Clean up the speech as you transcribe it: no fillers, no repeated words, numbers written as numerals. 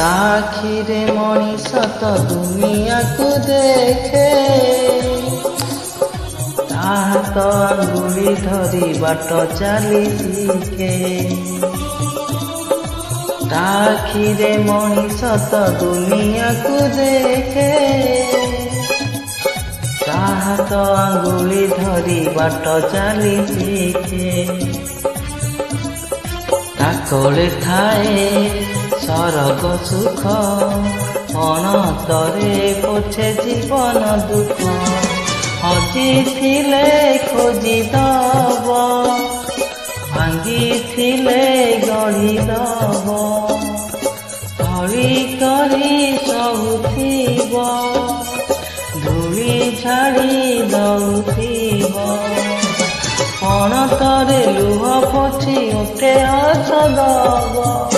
आखिरे मनीष तो दुनिया को देखे हाथ अंगुली धरी बाट चली शिखे आखिरे मनीष तो दुनिया को देखे हाथ अंगुली धरी बाट चली शिखे ताकोले थाए सरग सुख अनतरे पोछे जीवन दुख हजी थिले खोजी दब भांगी थिले गढ़ी दब हरी करी सहुथिब धूली झाड़ी दउथिब अनतरे लुह पोछि उठे हस दब।